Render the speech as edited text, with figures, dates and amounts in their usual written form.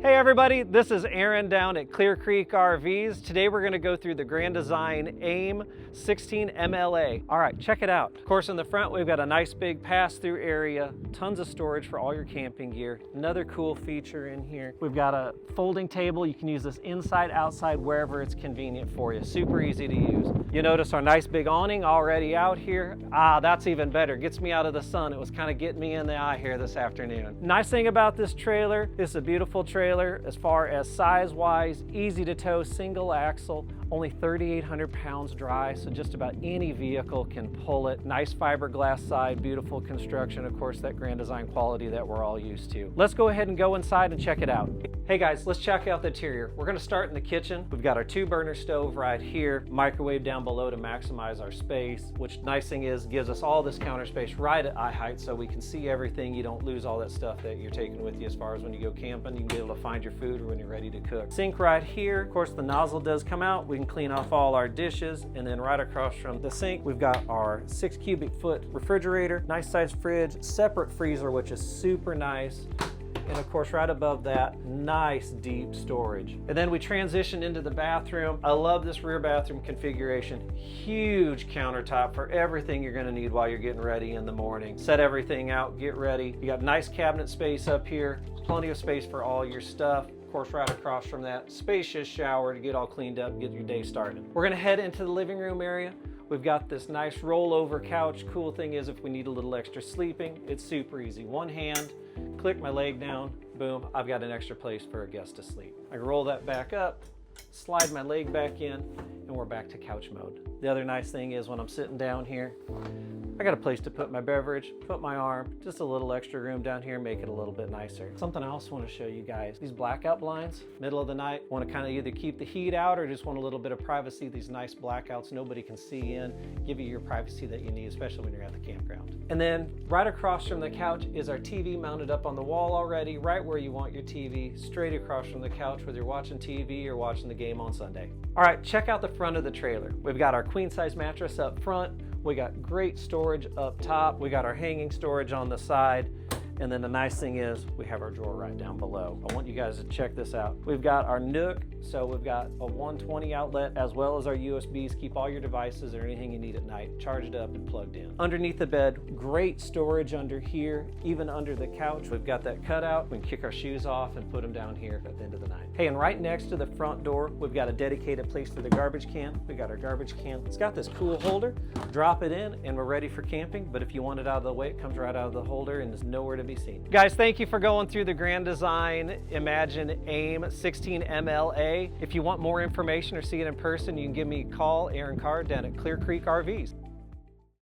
Hey everybody, this is Aaron down at Clear Creek RVs. Today we're going to go through the Grand Design AIM 16 MLA. All right, check it out. Of course, in the front we've got a nice big pass-through area, tons of storage for all your camping gear. Another cool feature in here, we've got a folding table. You can use this inside, outside, wherever it's convenient for you. Super easy to use. You notice our nice big awning already out here. That's even better. Gets me out of the sun. It was kind of getting me in the eye here this afternoon. Nice thing about this trailer, it's a beautiful trailer as far as size-wise, easy to tow, single axle, only 3,800 pounds dry, so just about any vehicle can pull it. Nice fiberglass side, beautiful construction, of course, that Grand Design quality that we're all used to. Let's go ahead and go inside and check it out. Hey guys, let's check out the interior. We're gonna start in the kitchen. We've got our 2-burner stove right here, microwave down below to maximize our space, which nice thing is, gives us all this counter space right at eye height so we can see everything. You don't lose all that stuff that you're taking with you as far as when you go camping. You can be able to find your food or when you're ready to cook. Sink right here. Of course, the nozzle does come out. We can clean off all our dishes, and then right across from the sink, we've got our 6 cubic foot refrigerator, nice size fridge, separate freezer, which is super nice. And of course, right above that, nice deep storage. And then we transition into the bathroom. I love this rear bathroom configuration. Huge countertop for everything you're gonna need while you're getting ready in the morning. Set everything out, get ready. You got nice cabinet space up here, plenty of space for all your stuff. Of course, right across from that, spacious shower to get all cleaned up and get your day started. We're gonna head into the living room area. We've got this nice rollover couch. Cool thing is, if we need a little extra sleeping, it's super easy. One hand, click my leg down, boom, I've got an extra place for a guest to sleep. I can roll that back up, slide my leg back in, and we're back to couch mode. The other nice thing is when I'm sitting down here, I got a place to put my beverage, put my arm, just a little extra room down here, make it a little bit nicer. Something I also want to show you guys, these blackout blinds, middle of the night, want to kind of either keep the heat out or just want a little bit of privacy. These nice blackouts nobody can see in, give you your privacy that you need, especially when you're at the campground. And then right across from the couch is our TV mounted up on the wall already, right where you want your TV, straight across from the couch, whether you're watching TV or watching the game on Sunday. All right, check out the front of the trailer. We've got our queen size mattress up front. We got great storage up top. We got our hanging storage on the side. And then the nice thing is we have our drawer right down below. I want you guys to check this out. We've got our nook. So we've got a 120 outlet as well as our USBs. Keep all your devices or anything you need at night charged up and plugged in. Underneath the bed, great storage under here, even under the couch. We've got that cutout. We can kick our shoes off and put them down here at the end of the night. Hey, and right next to the front door, we've got a dedicated place for the garbage can. We got our garbage can. It's got this cool holder. Drop it in and we're ready for camping. But if you want it out of the way, it comes right out of the holder and is nowhere to be seen. Guys, thank you for going through the Grand Design Imagine AIM 16 MLA. If you want more information or see it in person, you can give me a call, Aaron Carr, down at Clear Creek RVs.